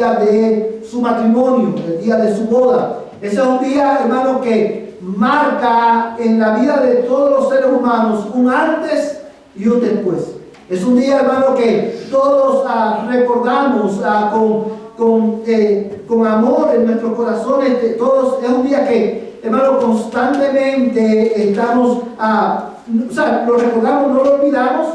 de su matrimonio, el día de su boda. Ese es un día, hermano, que marca en la vida de todos los seres humanos un antes y un después. Es un día, hermano, que todos recordamos con amor en nuestros corazones. Todos, es un día que, hermano, constantemente estamos, lo recordamos, no lo olvidamos.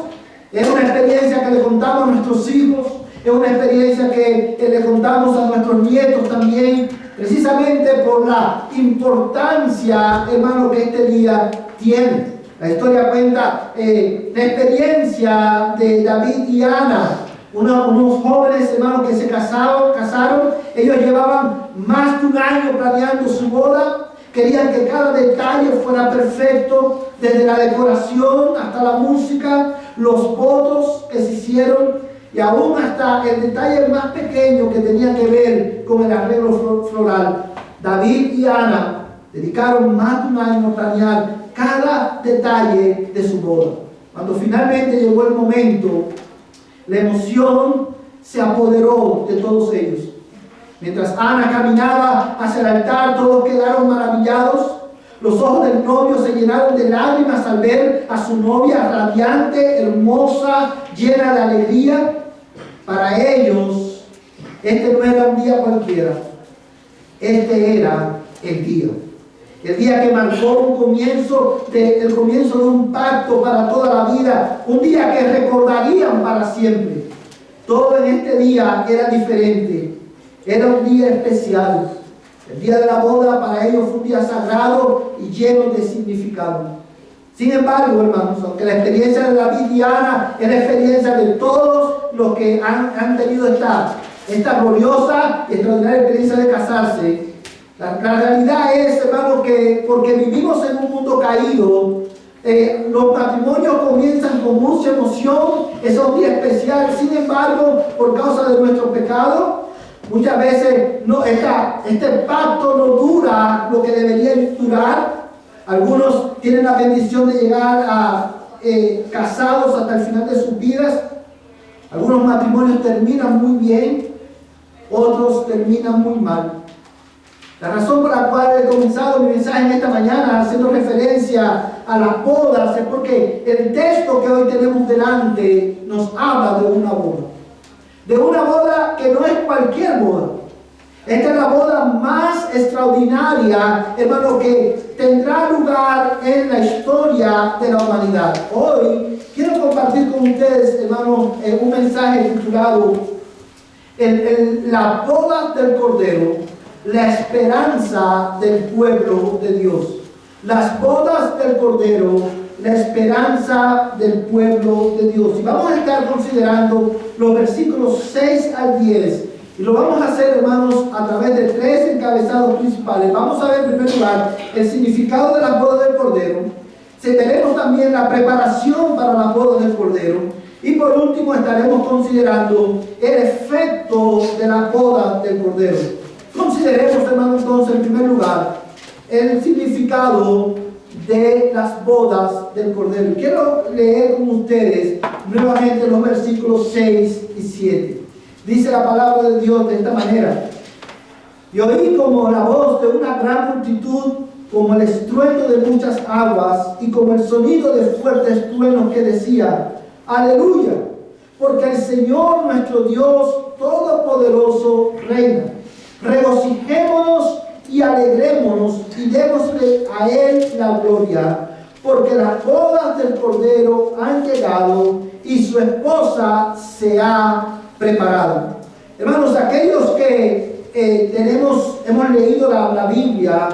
Es una experiencia que le contamos a nuestros hijos. Es una experiencia que le contamos a nuestros nietos también, precisamente por la importancia, hermano, que este día tiene. La historia cuenta la experiencia de David y Ana, unos jóvenes, hermanos, que se casaron. Ellos llevaban más de un año planeando su boda. Querían que cada detalle fuera perfecto, desde la decoración hasta la música, los votos que se hicieron, y aún hasta el detalle más pequeño que tenía que ver con el arreglo floral. David y Ana dedicaron más de un año a planear cada detalle de su boda. Cuando finalmente llegó el momento, la emoción se apoderó de todos ellos. Mientras Ana caminaba hacia el altar, todos quedaron maravillados. Los ojos del novio se llenaron de lágrimas al ver a su novia radiante, hermosa, llena de alegría. Para ellos, este no era un día cualquiera. Este era el día. El día que marcó el comienzo de un pacto para toda la vida. Un día que recordarían para siempre. Todo en este día era diferente. Era un día especial. El día de la boda para ellos fue un día sagrado y lleno de significado. Sin embargo, hermanos, aunque la experiencia de David y Ana es la experiencia de todos los que han tenido esta gloriosa y extraordinaria experiencia de casarse, la realidad es, hermanos, que porque vivimos en un mundo caído, los matrimonios comienzan con mucha emoción. Es un día especial. Sin embargo, por causa de nuestro pecado, muchas veces este pacto no dura lo que debería durar. Algunos tienen la bendición de llegar a casados hasta el final de sus vidas. Algunos matrimonios terminan muy bien, otros terminan muy mal. La razón por la cual he comenzado mi mensaje en esta mañana haciendo referencia a las bodas es porque el texto que hoy tenemos delante nos habla de una boda. De una boda que no es cualquier boda. Esta es la boda más extraordinaria, hermano, que tendrá lugar en la historia de la humanidad. Hoy quiero compartir con ustedes, hermano, un mensaje titulado La boda del Cordero, la esperanza del pueblo de Dios. Las bodas del Cordero, la esperanza del pueblo de Dios. Y vamos a estar considerando los versículos 6 al 10. Y lo vamos a hacer, hermanos, a través de 3 encabezados principales. Vamos a ver en primer lugar el significado de las bodas del Cordero. Veremos también la preparación para las bodas del Cordero. Y por último estaremos considerando el efecto de las bodas del Cordero. Consideremos, hermanos, entonces, en primer lugar, el significado de las bodas del Cordero. Quiero leer con ustedes nuevamente los versículos 6 y 7. Dice la palabra de Dios de esta manera: y oí como la voz de una gran multitud, como el estruendo de muchas aguas, y como el sonido de fuertes truenos que decía: aleluya, porque el Señor nuestro Dios Todopoderoso reina. Regocijémonos y alegrémonos y démosle a Él la gloria, porque las bodas del Cordero han llegado y su esposa se ha preparado. Hermanos, aquellos que hemos leído la Biblia,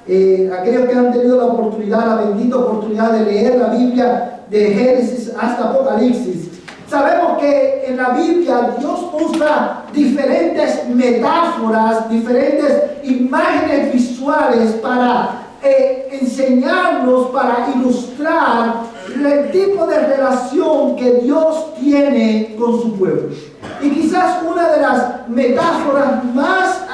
aquellos que han tenido la oportunidad, la bendita oportunidad de leer la Biblia de Génesis hasta Apocalipsis, sabemos que en la Biblia Dios usa diferentes metáforas, diferentes imágenes visuales para enseñarnos, para ilustrar el tipo de relación que Dios tiene con su pueblo. Y quizás una de las metáforas más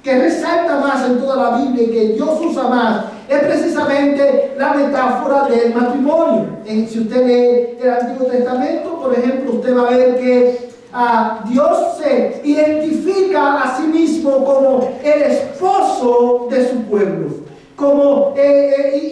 que resalta más en toda la Biblia y que Dios usa más es precisamente la metáfora del matrimonio. Si usted lee el Antiguo Testamento, por ejemplo, usted va a ver que Dios se identifica a sí mismo como el esposo de su pueblo.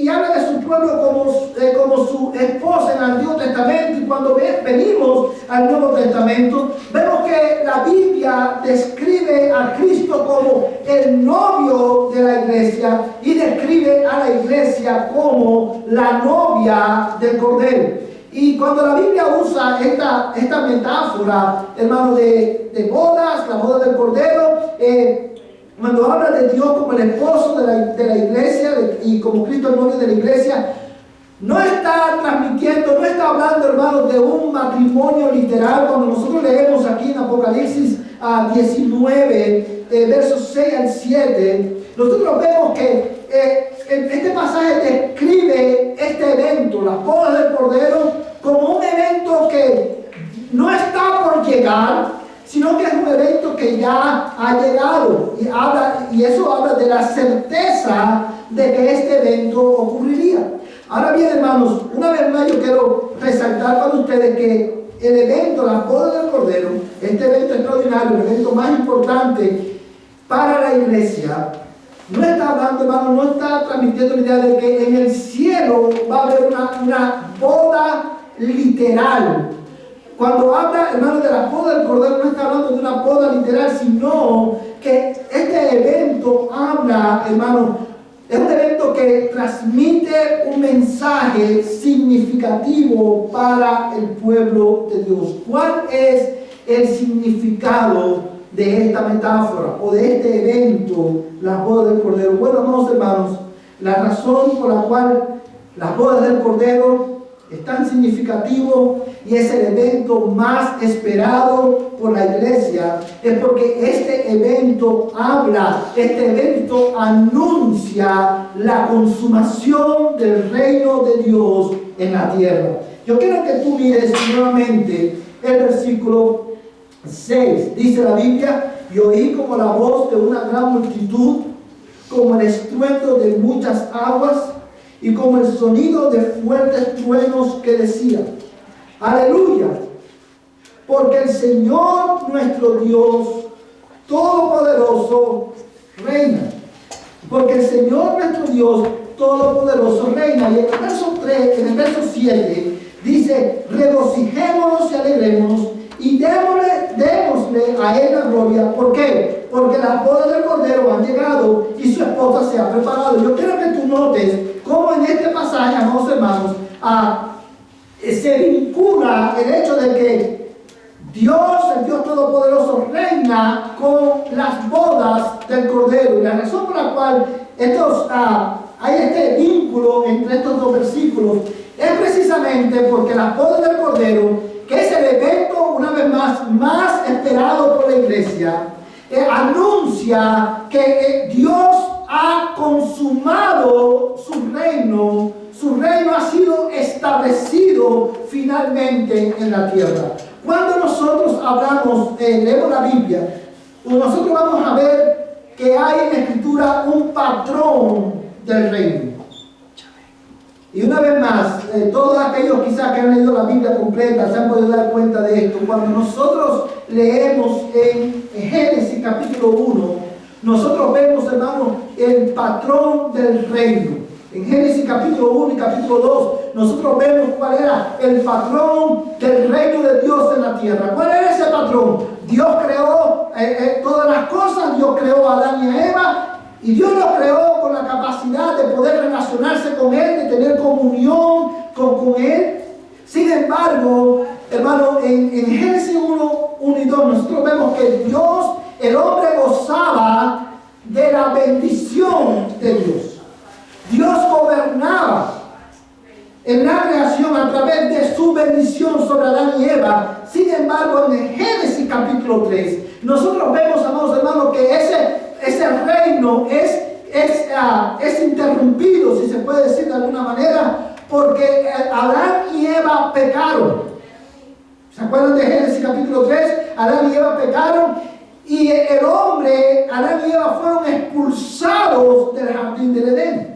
Y habla de su pueblo como su esposa en el Antiguo Testamento, y cuando venimos al Nuevo Testamento vemos que la Biblia describe a Cristo como el novio de la iglesia y describe a la iglesia como la novia del Cordero. Y cuando la Biblia usa esta metáfora, hermano, de bodas, la boda del Cordero, cuando habla de Dios como el esposo de la iglesia y como Cristo el novio de la iglesia, no está transmitiendo, no está hablando, hermanos, de un matrimonio literal. Cuando nosotros leemos aquí en Apocalipsis 19, versos 6 al 7, nosotros vemos que este pasaje describe este evento, las bodas del Cordero, como un evento que no está por llegar, sino que es un evento que ya ha llegado, y eso habla de la certeza de que este evento ocurriría. Ahora bien, hermanos, una vez más yo quiero resaltar para ustedes que el evento, las bodas del Cordero, este evento extraordinario, el evento más importante para la iglesia, no está hablando, hermano, no está transmitiendo la idea de que en el cielo va a haber una boda literal. Cuando habla, hermano, de la boda del Cordero, no está hablando de una boda literal, sino que este evento habla, hermano, es un evento que transmite un mensaje significativo para el pueblo de Dios. ¿Cuál es el significado de esta metáfora o de este evento, las bodas del Cordero? Bueno, amados hermanos, la razón por la cual las bodas del Cordero es tan significativo y es el evento más esperado por la iglesia, es porque este evento este evento anuncia la consumación del reino de Dios en la tierra. Yo quiero que tú mires nuevamente el versículo 6. Dice la Biblia: y oí como la voz de una gran multitud, como el estruendo de muchas aguas, y como el sonido de fuertes truenos, que decía: aleluya, porque el Señor nuestro Dios Todopoderoso reina. Porque el Señor nuestro Dios Todopoderoso reina. Y en el verso 3, en el verso 7, dice: regocijémonos y alegrémonos y démosle a Él la gloria. ¿Por qué? Porque las bodas del Cordero han llegado y su esposa se ha preparado. Yo quiero que tú notes cómo en este pasaje, amados hermanos, se vincula el hecho de que Dios, el Dios Todopoderoso, reina con las bodas del Cordero. Y la razón por la cual hay este vínculo entre estos dos versículos es precisamente porque las bodas del Cordero, que es el evento, una vez más esperado por la iglesia, anuncia que Dios ha consumado su reino ha sido establecido finalmente en la tierra. Cuando nosotros leemos la Biblia, nosotros vamos a ver que hay en la Escritura un patrón del reino. Y una vez más, todos aquellos quizás que han leído la Biblia completa se han podido dar cuenta de esto. Cuando nosotros leemos en Génesis capítulo 1, nosotros vemos, hermanos, el patrón del reino. En Génesis capítulo 1 y capítulo 2, nosotros vemos cuál era el patrón del reino de Dios en la tierra. ¿Cuál era ese patrón? Dios creó todas las cosas, Dios creó a Adán y a Eva, y Dios los creó con la capacidad de poder relacionarse con Él, de tener comunión con Él. Sin embargo, hermano, en Génesis 1 y 2, nosotros vemos que Dios, el hombre gozaba de la bendición de Dios. Dios gobernaba en la creación a través de su bendición sobre Adán y Eva. Sin embargo, en Génesis capítulo 3, nosotros vemos, amados hermanos, que ese reino es interrumpido, si se puede decir de alguna manera, porque Adán y Eva pecaron. ¿Se acuerdan de Génesis capítulo 3? Adán y Eva pecaron y el hombre, Adán y Eva, fueron expulsados del jardín del Edén.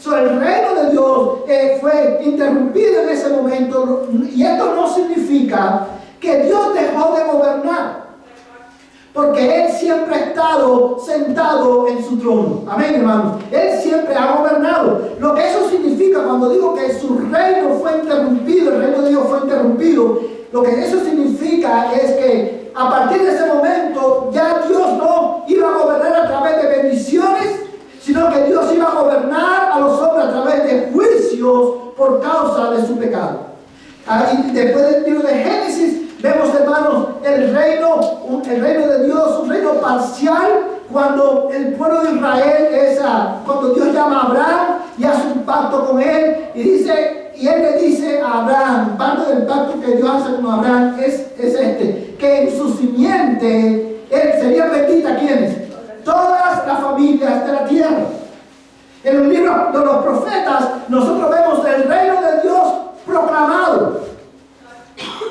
El reino de Dios fue interrumpido en ese momento, y esto no significa que Dios dejó de gobernar, porque Él siempre ha estado sentado en su trono. Amén, hermanos. Él siempre ha gobernado. Lo que eso significa cuando digo que su reino fue interrumpido, el reino de Dios fue interrumpido, lo que eso significa es que a partir de ese momento ya Dios no iba a gobernar a través de bendiciones, sino que Dios iba a gobernar a los hombres a través de juicios por causa de su pecado. Y después del libro de Génesis vemos, hermanos, el reino de Dios, un reino parcial, cuando el pueblo de Israel cuando Dios llama a Abraham y hace un pacto con él, y él le dice a Abraham, parte del pacto que Dios hace con Abraham es que en su simiente él sería bendita. ¿Quiénes? Todas las familias de la tierra. En los libros de los profetas nosotros vemos el reino de Dios proclamado.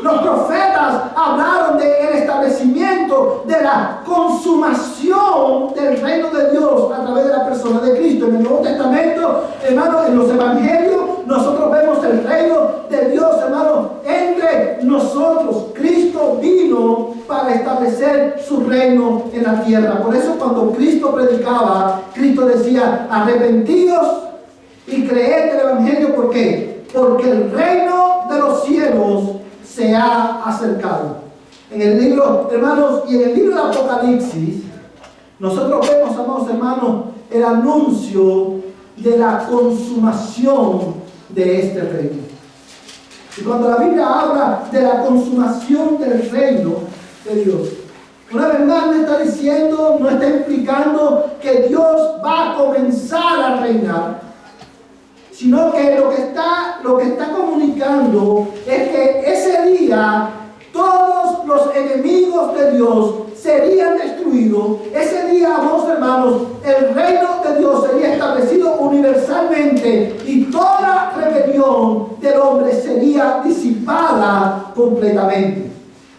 Los profetas hablaron del establecimiento, de la consumación del reino de Dios a través de la persona de Cristo. En el Nuevo Testamento, hermanos, en los evangelios, nosotros vemos el reino de Dios, hermanos, entre nosotros. Cristo vino para establecer su reino en la tierra. Por eso cuando Cristo predicaba, Cristo decía: arrepentíos y creed el evangelio. ¿Por qué? Porque el reino de los cielos se ha acercado. En el libro, hermanos, y en el libro de Apocalipsis, nosotros vemos, amados hermanos, el anuncio de la consumación de este reino. Y cuando la Biblia habla de la consumación del reino de Dios, una vez más no está diciendo, no está implicando que Dios va a comenzar a reinar, sino que lo que está comunicando es que ese día todos los enemigos de Dios serían destruidos. Ese día, amados hermanos, el reino de Dios sería establecido universalmente y toda rebelión del hombre sería disipada completamente.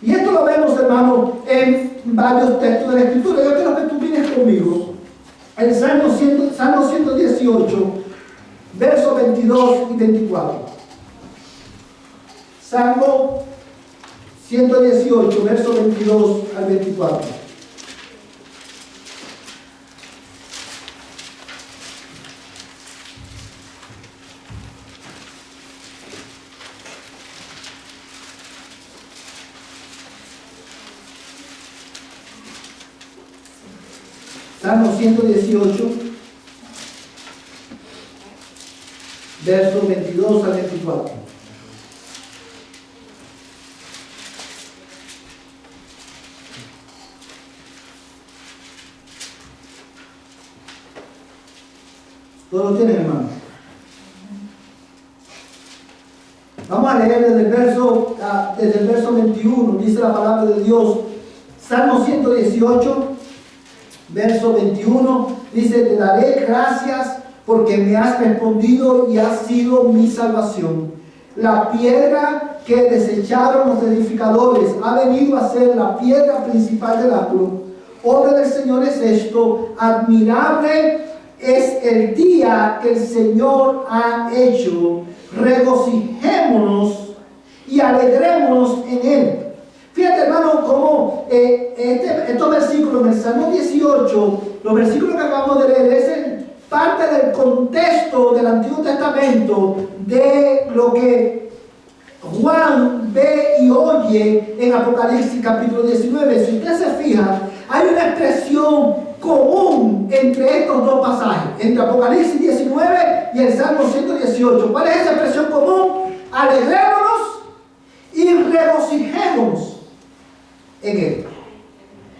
Y esto lo vemos, hermanos, en varios textos de la Escritura. Yo quiero que tú vienes conmigo el Salmo 118, versos 22 y 24. Salmo 118, versos 22 al 24. Salmo 118, versos 22 al 24. ¿Todos lo tienen, hermano? Vamos a leer desde el verso 21, dice la palabra de Dios. Salmo 118, verso 21, dice: te daré gracias porque me has respondido y has sido mi salvación. La piedra que desecharon los edificadores ha venido a ser la piedra principal del ángulo. Obra del Señor es esto, admirable es el día que el Señor ha hecho. Regocijémonos y alegrémonos en él. Fíjate, hermano, cómo estos versículos en el Salmo 18, los versículos que acabamos de leer, es parte del contexto del Antiguo Testamento de lo que Juan ve y oye en Apocalipsis capítulo 19. Si usted se fija, hay una expresión común entre estos dos pasajes, entre Apocalipsis 19 y el Salmo 118. ¿Cuál es esa expresión común? Alegrémonos y regocijémonos en él.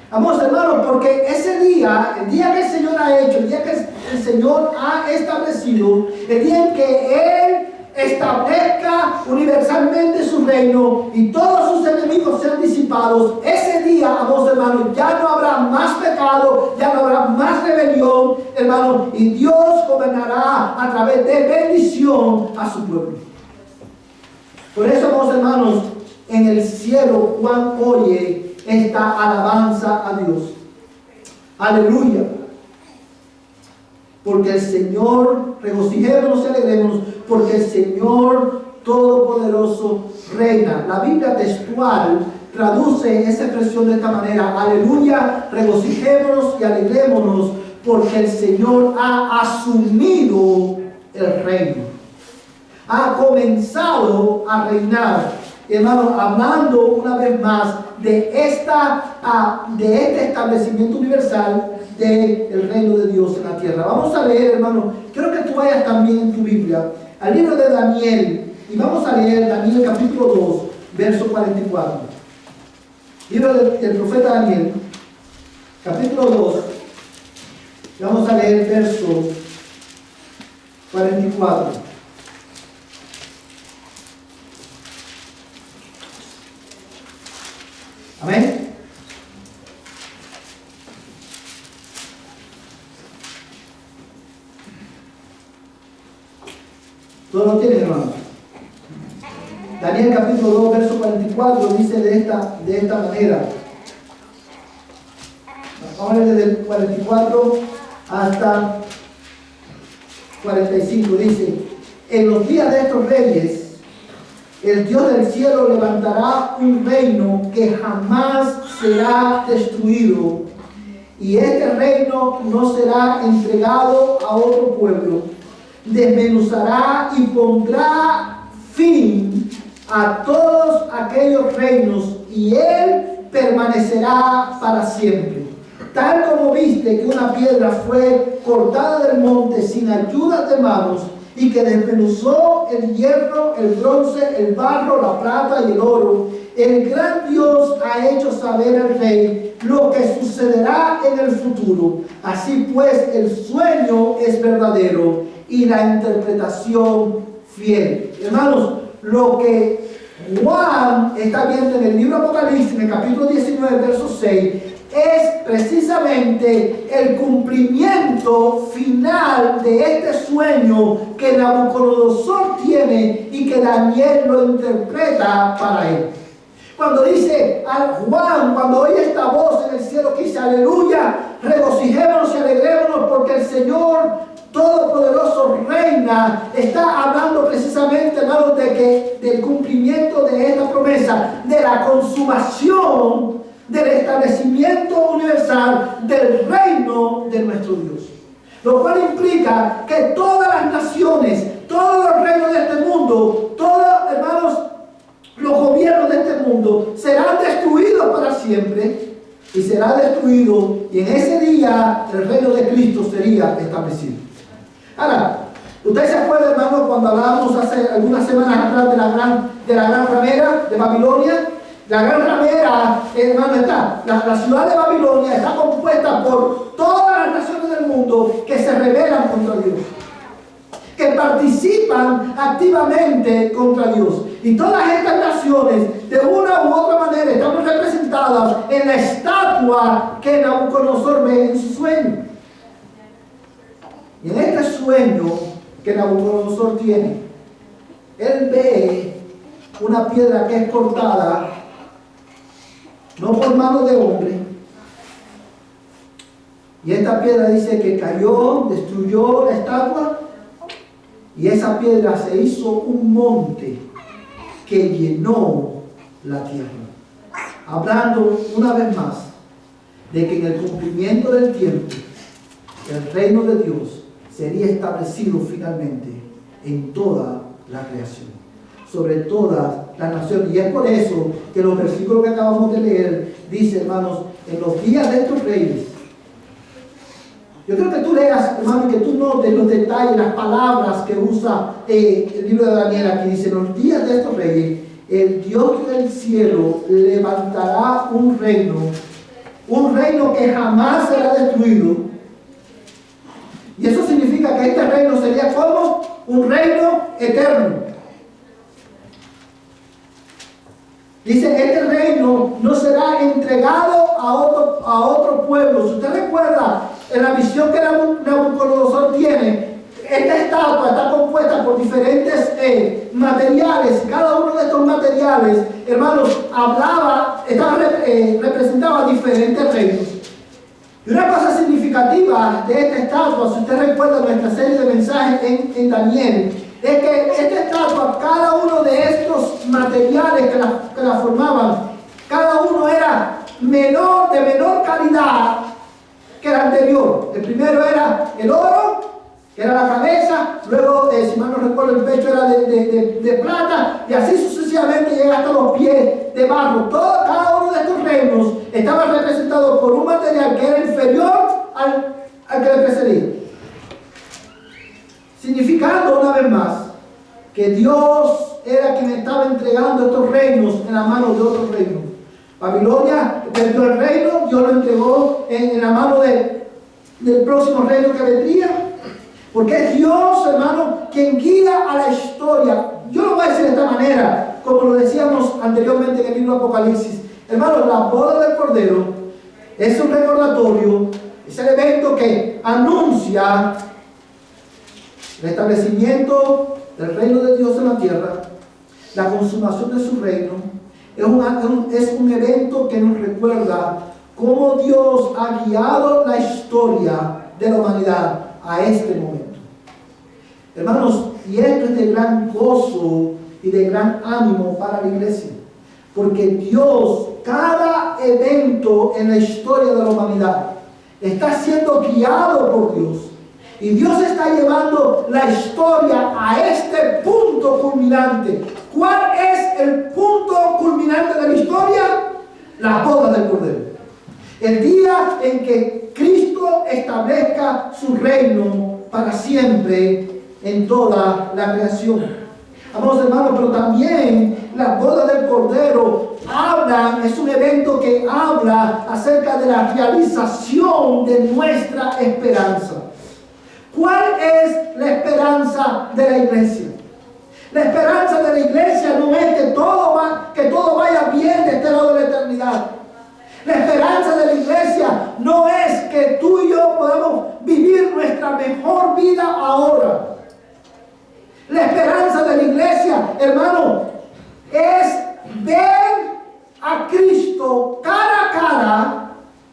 Vamos, hermanos, porque ese día, el día que el Señor ha hecho, el día que el Señor ha establecido, el día en que Él establezca universalmente su reino y todos sus enemigos sean disipados, ese día, amados hermanos, ya no habrá más pecado, ya no habrá más rebelión, hermanos, y Dios gobernará a través de bendición a su pueblo. Por eso, amados hermanos, en el cielo Juan oye esta alabanza a Dios. Aleluya. Porque el Señor, regocijémonos y alegrémonos, porque el Señor Todopoderoso reina. La Biblia textual traduce esa expresión de esta manera: aleluya, regocijémonos y alegrémonos porque el Señor ha asumido el reino, ha comenzado a reinar. Hermano, hablando una vez más de este establecimiento universal del reino de Dios en la tierra. Vamos a leer, hermano, quiero que tú vayas también en tu Biblia al libro de Daniel, y vamos a leer Daniel capítulo 2, verso 44. Libro del profeta Daniel, capítulo 2, vamos a leer verso 44. Amén. ¿Todos lo tienen, hermanos? Daniel capítulo 2, verso 44 dice de esta manera. Vamos a leer desde el 44 hasta 45. Dice: en los días de estos reyes, el Dios del cielo levantará un reino que jamás será destruido, y este reino no será entregado a otro pueblo. Desmenuzará y pondrá fin a todos aquellos reinos, y él permanecerá para siempre. Tal como viste que una piedra fue cortada del monte sin ayuda de manos, y que desmenuzó el hierro, el bronce, el barro, la plata y el oro, el gran Dios ha hecho saber al rey lo que sucederá en el futuro. Así pues, el sueño es verdadero y la interpretación fiel. Hermanos, lo que Juan está viendo en el libro Apocalipsis, en el capítulo 19, verso 6, es precisamente el cumplimiento final de este sueño que Nabucodonosor tiene y que Daniel lo interpreta para él. Cuando dice a Juan, cuando oye esta voz en el cielo que dice: aleluya, regocijémonos y alegrémonos porque el Señor Todopoderoso reina, está hablando precisamente, hermanos, del cumplimiento de esta promesa, de la consumación del establecimiento universal del reino de nuestro Dios. Lo cual implica que todas las naciones, todos los reinos de este mundo, todos, hermanos, los gobiernos de este mundo serán destruidos para siempre, y será destruido, y en ese día el reino de Cristo sería establecido. Ahora, ¿ustedes se acuerdan, hermanos, cuando hablábamos hace algunas semanas atrás de la gran ramera de Babilonia? La gran ramera, hermano, la ciudad de Babilonia está compuesta por todas las naciones del mundo que se rebelan contra Dios, que participan activamente contra Dios. Y todas estas naciones, de una u otra manera, están representadas en la estatua que Nabucodonosor ve en su sueño. Y en este sueño que Nabucodonosor tiene, él ve una piedra que es cortada, no por mano de hombre, y esta piedra dice que cayó, destruyó la estatua, y esa piedra se hizo un monte que llenó la tierra. Hablando una vez más de que en el cumplimiento del tiempo el reino de Dios sería establecido finalmente en toda la creación, sobre todas las naciones. Y es por eso que los versículos que acabamos de leer dice, hermanos, en los días de estos reyes. Yo creo que tú leas, hermano, y que tú notes los detalles, las palabras que usa el libro de Daniel aquí. Dice: en los días de estos reyes, el Dios del cielo levantará un reino que jamás será destruido. Y eso significa que este reino sería como un reino eterno. Dice: este reino no será entregado a otro pueblo. Si usted recuerda en la visión que Nabucodonosor tiene, esta estatua está compuesta por diferentes materiales. Cada uno de estos materiales, hermanos, representaba diferentes reinos. Y una cosa significativa de esta estatua, si usted recuerda nuestra serie de mensajes en Daniel, es que esta estatua, cada uno de estos materiales que la formaban, Cada uno era menor, de menor calidad que el anterior. El primero era el oro, que era la cabeza, luego, si mal no recuerdo, el pecho era de plata, y así sucesivamente llega hasta los pies de barro. Cada uno de estos reinos estaba representado por un material que era inferior al que le precedía. Significando una vez más que Dios era quien estaba entregando estos reinos en la mano de otros reinos. Babilonia perdió el reino, Dios lo entregó en la mano del próximo reino que vendría. Porque es Dios, hermano, quien guía a la historia. Yo lo voy a decir de esta manera, como lo decíamos anteriormente en el libro de Apocalipsis. Hermano, la boda del Cordero es un recordatorio, es el evento que anuncia el establecimiento del reino de Dios en la tierra, la consumación de su reino. Es un evento que nos recuerda cómo Dios ha guiado la historia de la humanidad a este momento. Hermanos, y esto es de gran gozo y de gran ánimo para la iglesia, porque Dios, cada evento en la historia de la humanidad está siendo guiado por Dios, y Dios está llevando la historia a este punto culminante. ¿Cuál es el punto culminante de la historia? La boda del Cordero. El día en que Cristo establezca su reino para siempre en toda la creación. Amados hermanos, pero también la boda del Cordero es un evento que habla acerca de la realización de nuestra esperanza. ¿Cuál es la esperanza de la iglesia? La esperanza de la iglesia no es que todo vaya bien de este lado de la eternidad. La esperanza de la iglesia no es que tú y yo podamos vivir nuestra mejor vida ahora. La esperanza de la iglesia, hermano, es ver a Cristo cara a cara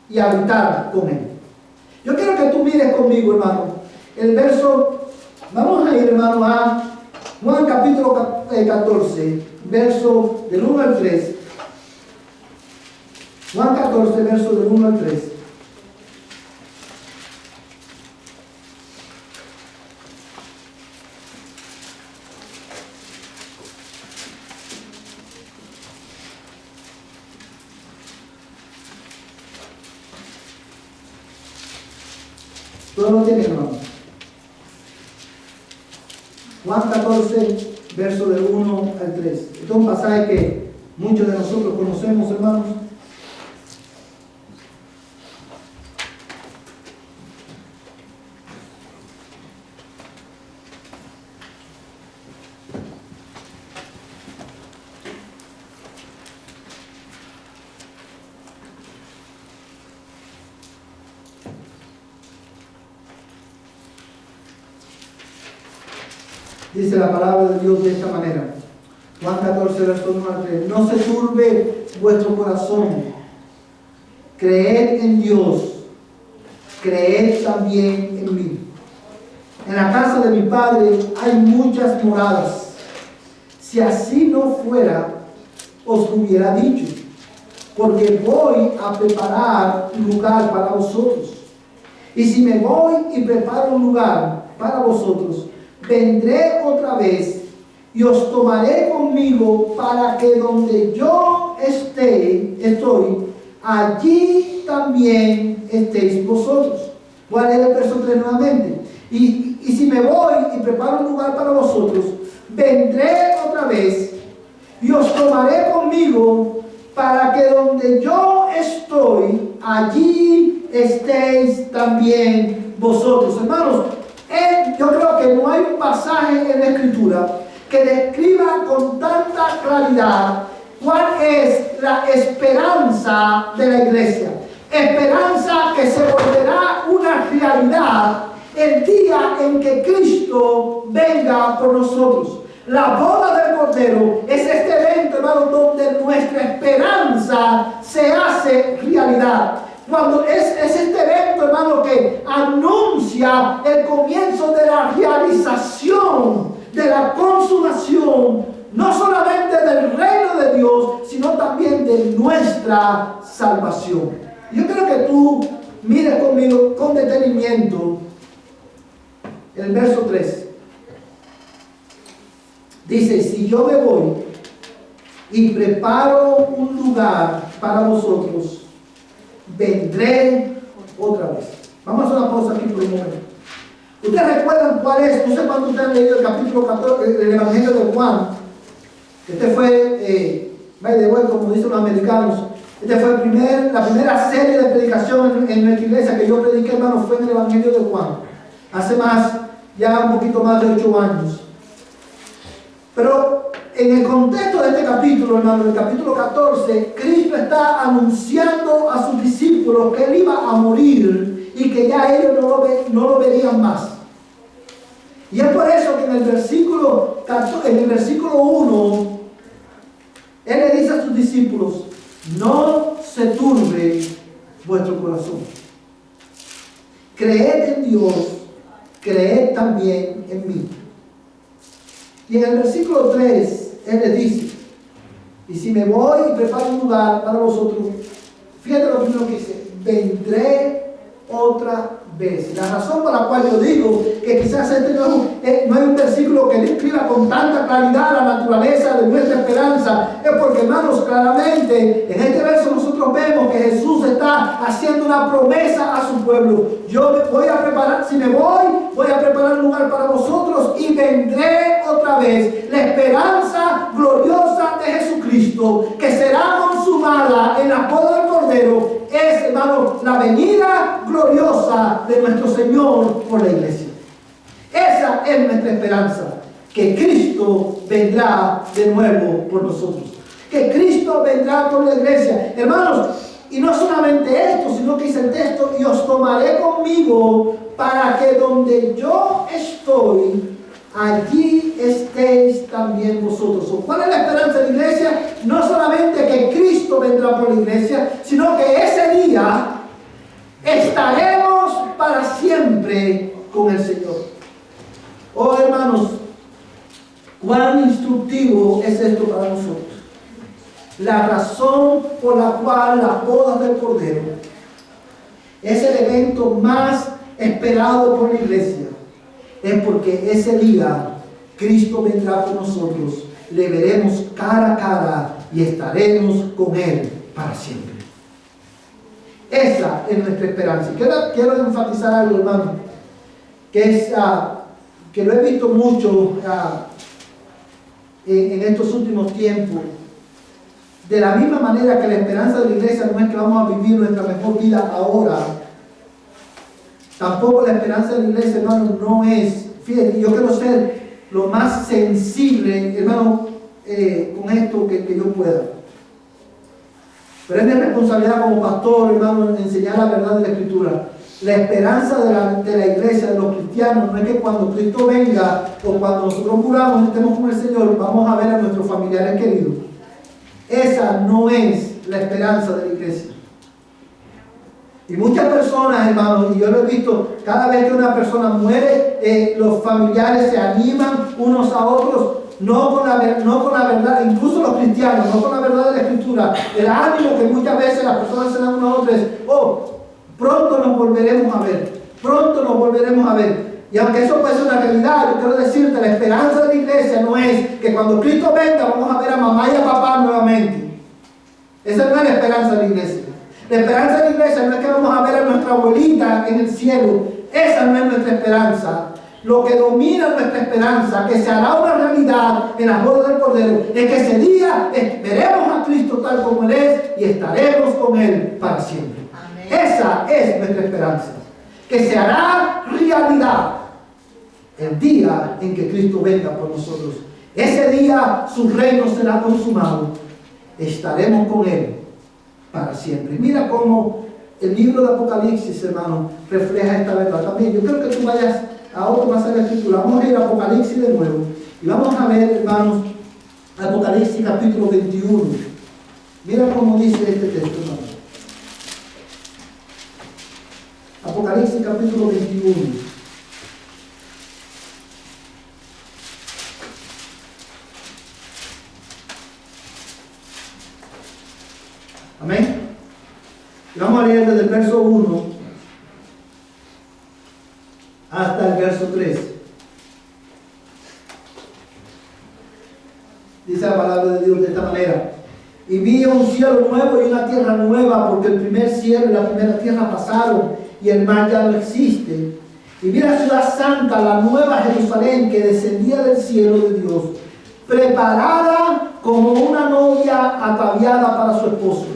y habitar con Él. Yo quiero que tú mires conmigo, hermano, el verso, vamos a ir, hermano, a Juan capítulo 14, verso del 1 al 3. Juan 14, verso del 1 al 3. Todo lo tiene, hermano. Juan 14, verso del 1 al 3. Este es un pasaje que muchos de nosotros conocemos, hermanos. Dice la palabra de Dios de esta manera. Juan 14, verso 1 al 3. No se turbe vuestro corazón. Creed en Dios. Creed también en mí. En la casa de mi Padre hay muchas moradas. Si así no fuera, os hubiera dicho. Porque voy a preparar un lugar para vosotros. Y si me voy y preparo un lugar para vosotros, vendré otra vez y os tomaré conmigo para que donde yo estoy, allí también estéis vosotros. Voy a leer el verso 3 nuevamente. Y si me voy y preparo un lugar para vosotros, vendré otra vez y os tomaré conmigo para que donde yo estoy, allí estéis también vosotros. Hermanos, yo creo que no hay un pasaje en la Escritura que describa con tanta claridad cuál es la esperanza de la iglesia. Esperanza que se volverá una realidad el día en que Cristo venga por nosotros. La boda del Cordero es este evento, hermano, donde nuestra esperanza se hace realidad. Cuando es este evento, hermano, que anuncia el comienzo de la realización, de la consumación no solamente del reino de Dios, sino también de nuestra salvación. Yo quiero que tú mires conmigo con detenimiento el verso 3. Dice, si yo me voy y preparo un lugar para vosotros, vendré otra vez. Vamos a hacer una pausa aquí por un momento. ¿Ustedes recuerdan cuál es? No sé cuándo ustedes han leído el capítulo 14 del Evangelio de Juan. Este fue, by the way, como dicen los americanos, este fue la primera serie de predicación en nuestra iglesia que yo prediqué, hermano, fue en el Evangelio de Juan. Hace ya un poquito más de 8 años. Pero en el contexto de este capítulo, hermano, el capítulo 14, Cristo está anunciando a sus discípulos que Él iba a morir y que ya ellos no lo verían más. Y es por eso que en el versículo 1, Él le dice a sus discípulos, no se turbe vuestro corazón. Creed en Dios, creed también en mí. Y en el versículo 3, Él les dice, y si me voy y preparo un lugar para vosotros, fíjate lo primero que dice, vendré otra vez. La razón por la cual yo digo que quizás este no es un versículo que describa con tanta claridad la naturaleza de nuestra esperanza, es porque, hermanos, claramente en este verso nosotros vemos que Jesús está haciendo una promesa a su pueblo. Yo voy a preparar, si me voy a preparar un lugar para vosotros y vendré otra vez. La esperanza gloriosa de Jesucristo, que será consumada en la boda del Cordero, es, hermano, la venida gloriosa de nuestro Señor por la iglesia. Esa es nuestra esperanza, que Cristo vendrá de nuevo por nosotros, que Cristo vendrá por la iglesia, hermanos. Y no solamente esto, sino que dice el texto, y os tomaré conmigo para que donde yo estoy, allí estéis también vosotros. ¿Cuál es la esperanza de la iglesia? No solamente que Cristo vendrá por la iglesia, sino que ese día estaremos para siempre con el Señor. Oh, hermanos, cuán instructivo es esto para nosotros. La razón por la cual las bodas del Cordero es el evento más esperado por la iglesia es porque ese día Cristo vendrá por nosotros, le veremos cara a cara y estaremos con Él para siempre. Esa es nuestra esperanza. Quiero enfatizar algo, hermano, que lo he visto mucho en estos últimos tiempos. De la misma manera que la esperanza de la iglesia no es que vamos a vivir nuestra mejor vida ahora, tampoco la esperanza de la iglesia, hermano, no es, fíjate, yo quiero ser lo más sensible, hermano, con esto que yo pueda. Pero es mi responsabilidad como pastor, hermano, enseñar la verdad de la Escritura. La esperanza de la iglesia, de los cristianos, no es que cuando Cristo venga o cuando nosotros muramos y estemos con el Señor, vamos a ver a nuestros familiares queridos. Esa no es la esperanza de la iglesia. Y muchas personas, hermanos, y yo lo he visto, cada vez que una persona muere, los familiares se animan unos a otros, no con la verdad, incluso los cristianos, no con la verdad de la Escritura. El ánimo que muchas veces las personas se dan unos a otros es, pronto nos volveremos a ver, pronto nos volveremos a ver. Y aunque eso puede ser una realidad, yo quiero decirte, la esperanza de la iglesia no es que cuando Cristo venga vamos a ver a mamá y a papá nuevamente. Esa no es la esperanza de la iglesia. La esperanza de la iglesia no es que vamos a ver a nuestra abuelita en el cielo. Esa no es nuestra esperanza. Lo que domina nuestra esperanza, que se hará una realidad en las bodas del Cordero, es que ese día veremos a Cristo tal como Él es y estaremos con Él para siempre. Amén. Esa es nuestra esperanza, que se hará realidad el día en que Cristo venga por nosotros. Ese día su reino será consumado. Estaremos con Él para siempre. Mira cómo el libro de Apocalipsis, hermano, refleja esta verdad también. Yo creo que tú vayas a otro pasaje de la Escritura. Vamos a ir a Apocalipsis de nuevo. Y vamos a ver, hermanos, Apocalipsis capítulo 21. Mira cómo dice este texto, hermano. Apocalipsis capítulo 21. 3. Dice la palabra de Dios de esta manera: y vi un cielo nuevo y una tierra nueva, porque el primer cielo y la primera tierra pasaron y el mar ya no existe. Y vi la ciudad santa, la nueva Jerusalén, que descendía del cielo de Dios, preparada como una novia ataviada para su esposo.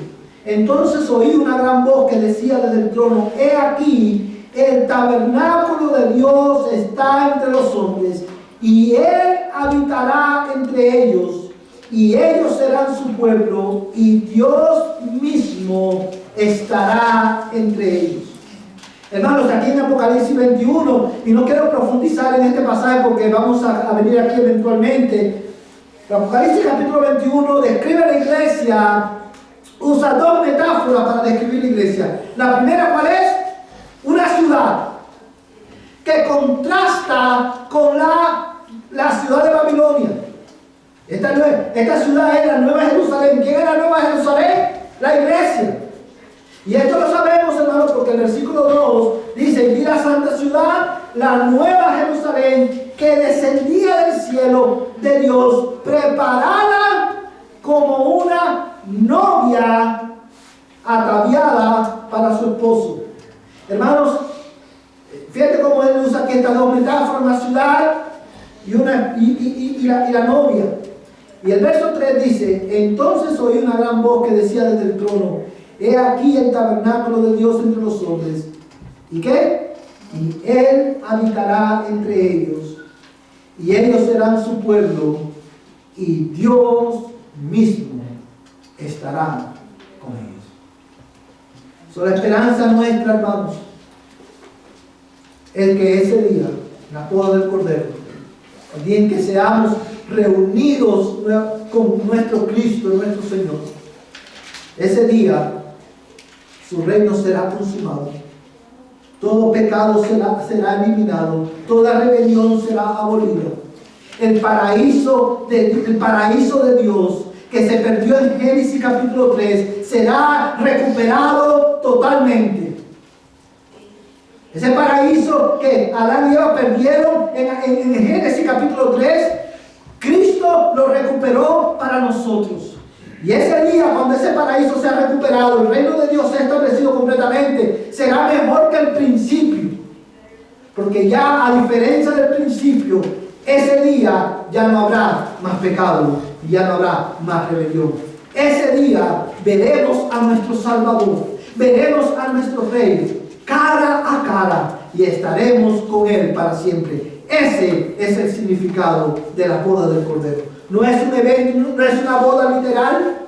Entonces oí una gran voz que decía desde el trono: he aquí, el tabernáculo de Dios está entre los hombres, y Él habitará entre ellos, y ellos serán su pueblo, y Dios mismo estará entre ellos. Hermanos, aquí en Apocalipsis 21, y no quiero profundizar en este pasaje porque vamos a venir aquí eventualmente. Apocalipsis capítulo 21 describe la iglesia, usa dos metáforas para describir la iglesia. La primera, ¿cuál es? Una ciudad que contrasta con la ciudad de Babilonia. Esta ciudad es la Nueva Jerusalén. ¿Quién es la Nueva Jerusalén? La iglesia. Y esto lo sabemos, hermanos, porque el versículo 2 dice: vi la santa ciudad, la Nueva Jerusalén, que descendía del cielo de Dios, preparada como una novia ataviada para su esposo. Hermanos, fíjate cómo él usa aquí estas dos metáforas: una ciudad y la novia. Y el verso 3 dice: entonces oí una gran voz que decía desde el trono: he aquí el tabernáculo de Dios entre los hombres. ¿Y qué? Y Él habitará entre ellos, y ellos serán su pueblo, y Dios mismo estará con ellos. So, la esperanza nuestra, hermanos, es que ese día, la boda del Cordero, el día en que seamos reunidos con nuestro Cristo, nuestro Señor, ese día su reino será consumado, todo pecado será eliminado, toda rebelión será abolida. El paraíso de Dios que se perdió en Génesis capítulo 3 será recuperado totalmente. Ese paraíso que Adán y Eva perdieron en Génesis capítulo 3, Cristo lo recuperó para nosotros. Y ese día, cuando ese paraíso sea recuperado, el reino de Dios sea establecido completamente, será mejor que el principio. Porque ya, a diferencia del principio, ese día ya no habrá más pecado y ya no habrá más rebelión. Ese día veremos a nuestro Salvador, veremos a nuestro Rey cara a cara y estaremos con Él para siempre. Ese es el significado de la boda del Cordero. No es un evento, no es una boda literal.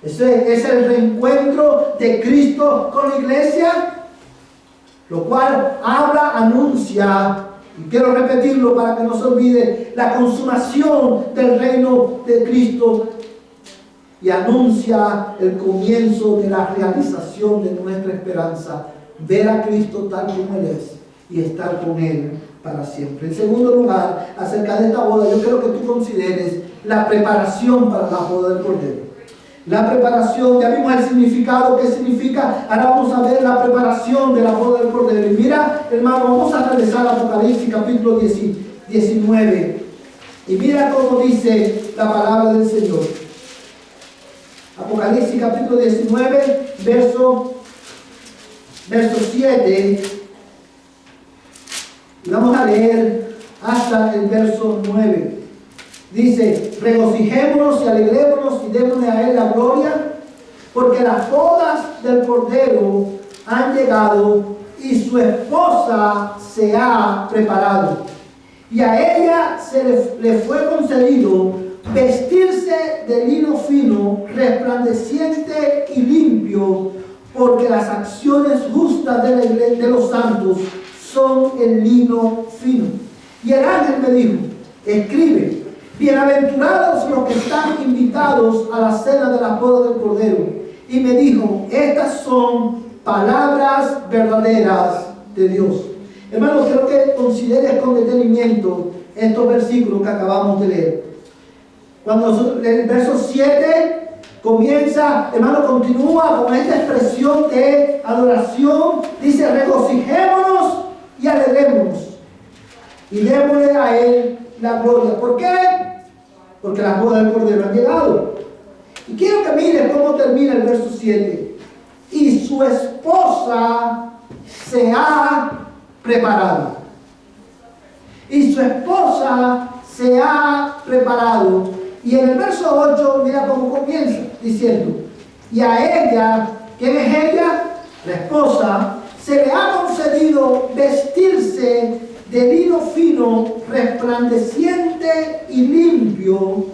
Ese es el reencuentro de Cristo con la iglesia, lo cual anuncia, y quiero repetirlo para que no se olvide, la consumación del reino de Cristo, y anuncia el comienzo de la realización de nuestra esperanza, ver a Cristo tal como Él es y estar con Él para siempre. En segundo lugar, acerca de esta boda, yo quiero que tú consideres la preparación para la boda del Cordero. La preparación, ya vimos el significado, qué significa. Ahora vamos a ver la preparación de la boda del Cordero. Y mira, hermano, vamos a regresar a Apocalipsis capítulo 19. Y mira cómo dice la palabra del Señor. Apocalipsis capítulo 19, verso 7. Y vamos a leer hasta el verso 9. Dice: regocijémonos y alegrémonos y démosle a Él la gloria, porque las bodas del Cordero han llegado y su esposa se ha preparado. Y a ella le fue concedido vestirse de lino fino, resplandeciente y limpio, porque las acciones justas de los santos son el lino fino. Y el ángel me dijo: escribe: bienaventurados los que están invitados a la cena de la boda del Cordero. Y me dijo: estas son palabras verdaderas de Dios. Hermanos, quiero que consideres con detenimiento estos versículos que acabamos de leer. Cuando el verso 7 comienza, hermano, continúa con esta expresión de adoración. Dice: regocijémonos y alegrémonos. y démosle a Él la gloria. ¿Por qué? Porque las bodas del Cordero han llegado. Y quiero que miren cómo termina el verso 7. Y su esposa se ha preparado. Y su esposa se ha preparado. Y en el verso 8, mira cómo comienza, diciendo, y a ella, ¿quién es ella? La esposa, se le ha concedido vestirse de lino fino, resplandeciente y limpio,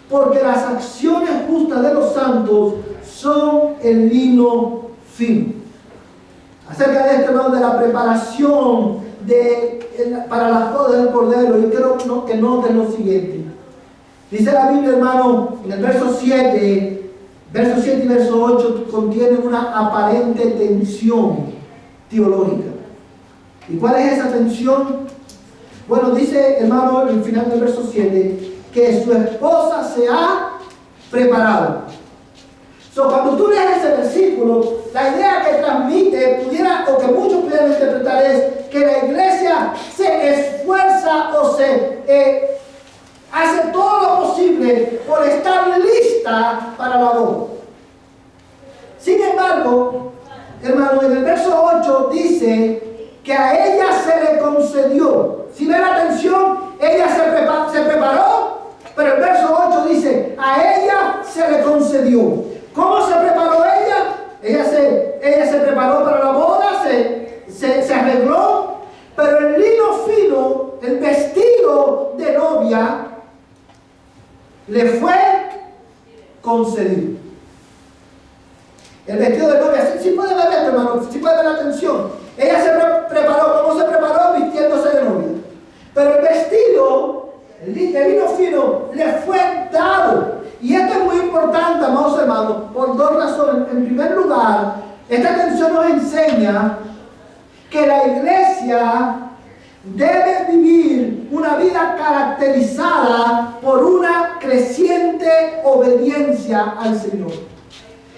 porque las acciones justas de los santos son el lino fino. Acerca de este, hermano, de la preparación para las bodas del Cordero, yo quiero que noten lo siguiente. Dice la Biblia, hermano, en el verso 7 y verso 8 contienen una aparente tensión teológica. ¿Y cuál es esa tensión? Bueno, dice, hermano, en el final del verso 7, que su esposa se ha preparado. Cuando tú lees ese versículo, la idea que transmite, o que muchos pudieran interpretar, es que la iglesia se esfuerza o se hace todo lo posible por estar lista para la boda. Sin embargo, hermano, en el verso 8 dice que a ella se le concedió. Si ve la atención, ella se preparó, pero el verso 8 dice, a ella se le concedió. ¿Cómo se preparó ella? Ella se preparó para la boda, se arregló, pero el lino fino, el vestido de novia, le fue concedido. El vestido de novia, sí puede ver esto, hermano, sí puede ver la atención. Ella se preparó, ¿cómo se preparó? Vistiéndose de novia. Pero el vestido, el lino fino, le fue dado. Y esto es muy importante, amados hermanos, por dos razones. En primer lugar, esta atención nos enseña que la iglesia debe vivir una vida caracterizada por una creciente obediencia al Señor.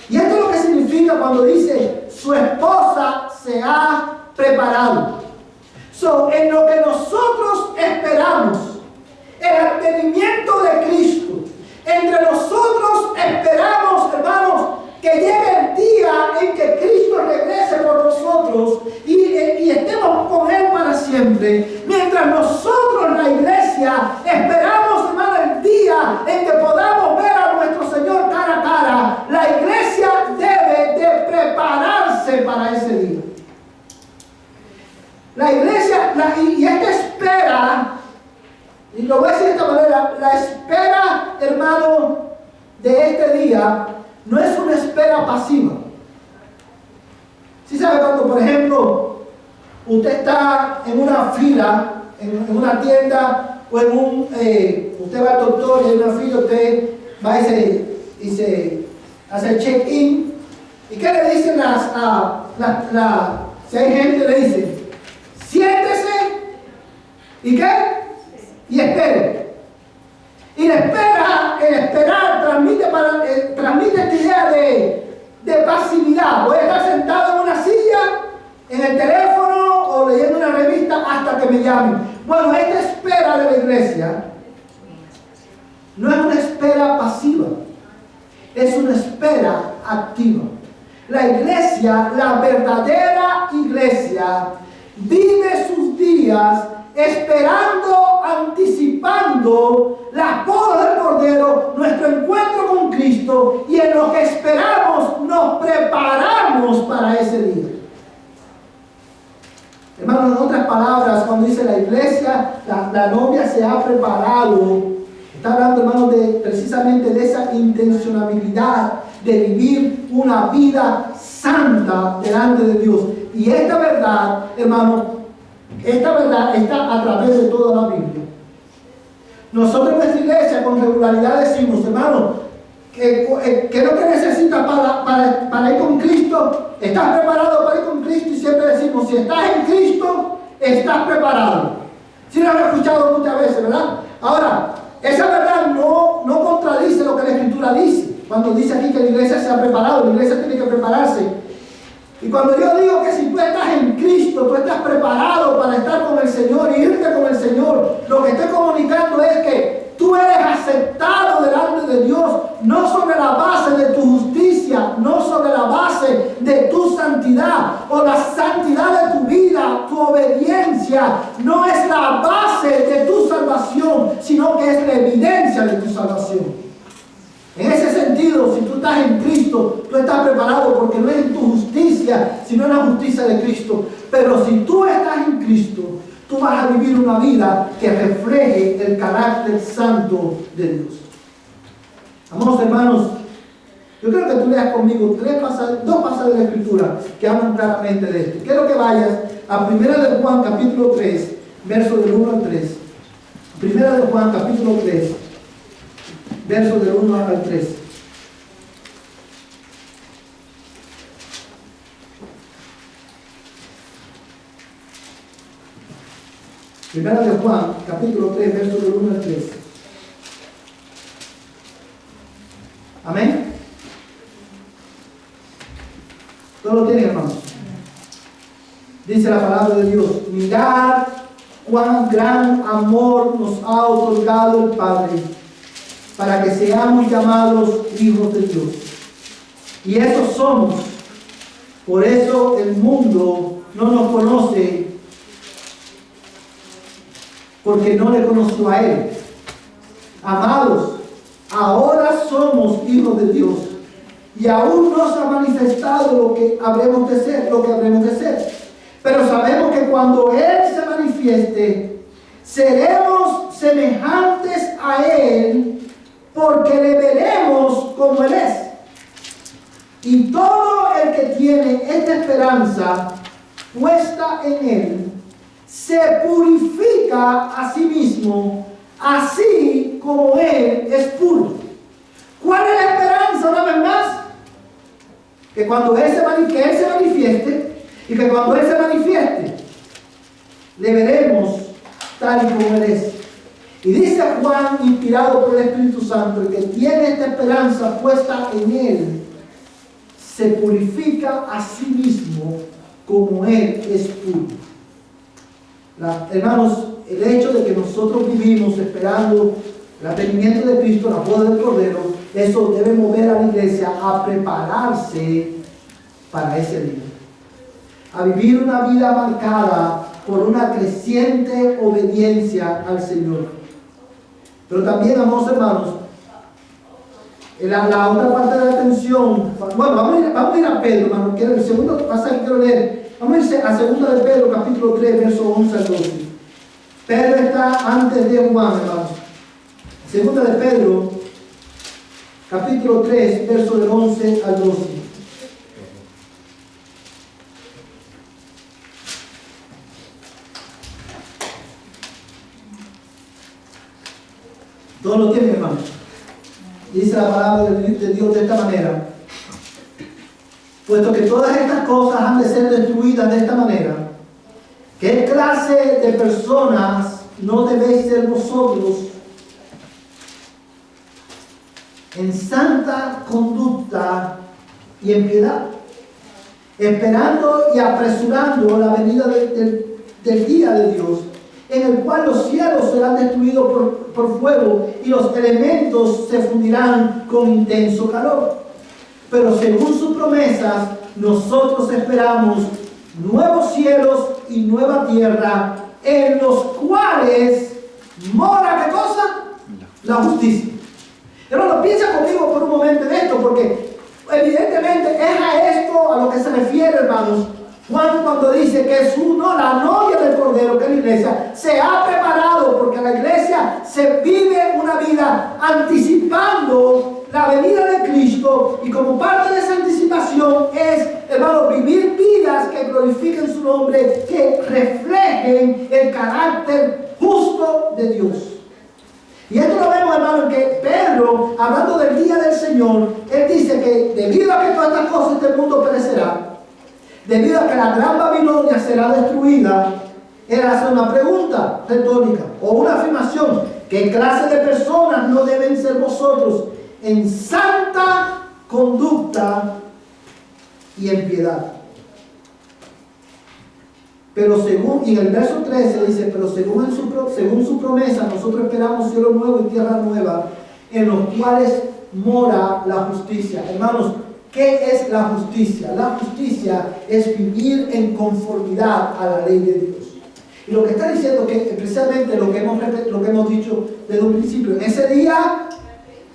Y esto es lo que significa cuando dice, su esposa se ha preparado. En lo que nosotros esperamos, el advenimiento de Cristo, entre nosotros esperamos, hermanos, que llegue el día en que Cristo regrese por nosotros y estemos con Él para siempre. Mientras nosotros, la iglesia, esperamos, hermano, el día en que podamos ver a nuestro Señor cara a cara, la iglesia debe de prepararse para ese día. La iglesia, y esta espera, y lo voy a decir de esta manera, la espera, hermano, de este día no es una espera pasiva. ¿Sí sabe cuando, por ejemplo, usted está en una fila, en una tienda, o usted va al doctor y en una fila, usted va y se hace el check-in, y qué le dicen si hay gente, le dicen, siéntese, ¿y qué? Y espere. Y el esperar transmite esta idea de pasividad. Voy a estar sentado en una silla, en el teléfono o leyendo una revista hasta que me llamen. Bueno, esta espera de la iglesia no es una espera pasiva, es una espera activa. La iglesia, la verdadera iglesia, vive sus días esperando, anticipando las bodas del Cordero, nuestro encuentro con Cristo, y en lo que esperamos nos preparamos para ese día. Hermanos, en otras palabras, cuando dice la iglesia, la novia se ha preparado, está hablando, hermanos, precisamente de esa intencionalidad de vivir una vida santa delante de Dios. Y esta verdad, hermanos, esta verdad está a través de toda la Biblia. Nosotros en nuestra iglesia con regularidad decimos, hermano, ¿qué es lo que necesitas para ir con Cristo? ¿Estás preparado para ir con Cristo? Y siempre decimos, si estás en Cristo, estás preparado. Si lo han escuchado muchas veces, ¿verdad? Ahora, esa verdad no contradice lo que la Escritura dice. Cuando dice aquí que la iglesia se ha preparado, la iglesia tiene que prepararse. Y cuando yo digo que si tú estás en Cristo, tú estás preparado para estar con el Señor, irte con el Señor, la santidad de tu vida, tu obediencia, no es la base de tu salvación, sino que es la evidencia de tu salvación. En ese sentido, si tú estás en Cristo, tú estás preparado porque no es en tu justicia, sino en la justicia de Cristo. Pero si tú estás en Cristo, tú vas a vivir una vida que refleje el carácter santo de Dios. Amados hermanos, yo quiero que tú leas conmigo dos pasajes de la Escritura que hablan claramente de esto. Quiero que vayas a 1 de Juan capítulo 3, versos del 1 al 3. 1 de Juan capítulo 3, versos del 1 al 3. Primera de Juan, capítulo 3, versos del 1 al 3. Amén. ¿Todos lo tienen, hermanos? Dice la palabra de Dios: mirad cuán gran amor nos ha otorgado el Padre, para que seamos llamados hijos de Dios. Y eso somos. Por eso el mundo no nos conoce, porque no le conoció a Él. Amados, ahora somos hijos de Dios, y aún no se ha manifestado lo que habremos de ser, Pero sabemos que cuando Él se manifieste, seremos semejantes a Él, porque le veremos como Él es. Y todo el que tiene esta esperanza puesta en Él, se purifica a sí mismo, así como Él es puro. ¿Cuál es la esperanza, una vez más? Que cuando Él se manifieste, y que cuando Él se manifieste, le veremos tal y como Él es. Y dice Juan, inspirado por el Espíritu Santo, el que tiene esta esperanza puesta en Él, se purifica a sí mismo como Él es puro. Hermanos, el hecho de que nosotros vivimos esperando el advenimiento de Cristo, la boda del Cordero, eso debe mover a la iglesia a prepararse para ese día, a vivir una vida marcada por una creciente obediencia al Señor. Pero también, amados hermanos, la otra parte de la atención, bueno, vamos a ir a Pedro, hermano. El segundo pasaje que quiero leer, vamos a irse a 2 de Pedro, capítulo 3, versos 11 al 12. Pedro está antes de Juan, hermanos. 2 de Pedro, capítulo 3, versos del 11 al 12. Todos lo tienen, hermanos. Dice la palabra de Dios de esta manera: puesto que todas estas cosas han de ser destruidas de esta manera, ¿qué clase de personas no debéis ser vosotros en santa conducta y en piedad, esperando y apresurando la venida del día de Dios, en el cual los cielos serán destruidos por fuego y los elementos se fundirán con intenso calor? Pero según sus promesas, nosotros esperamos nuevos cielos y nueva tierra, en los cuales mora, ¿qué cosa? La justicia. Hermano, piensa conmigo por un momento en esto, porque evidentemente es a esto a lo que se refiere, hermanos, Juan, cuando dice que es la novia del Cordero, que es la iglesia, se ha preparado, porque la iglesia se vive una vida anticipando la venida de Cristo, y como parte de esa anticipación es, hermano, vivir vidas que glorifiquen su nombre, que reflejen el carácter justo de Dios. Y esto lo vemos, hermano, en que Pedro, hablando del día del Señor, él dice que debido a que todas estas cosas este mundo perecerá, debido a que la gran Babilonia será destruida, él hace una pregunta retórica o una afirmación: ¿qué clase de personas no deben ser vosotros en santa conducta y en piedad? Pero según, y en el verso 13 dice: pero según su promesa, nosotros esperamos cielo nuevo y tierra nueva, en los cuales mora la justicia. Hermanos, ¿qué es la justicia? La justicia es vivir en conformidad a la ley de Dios. Y lo que está diciendo que precisamente lo que hemos dicho desde un principio, en ese día,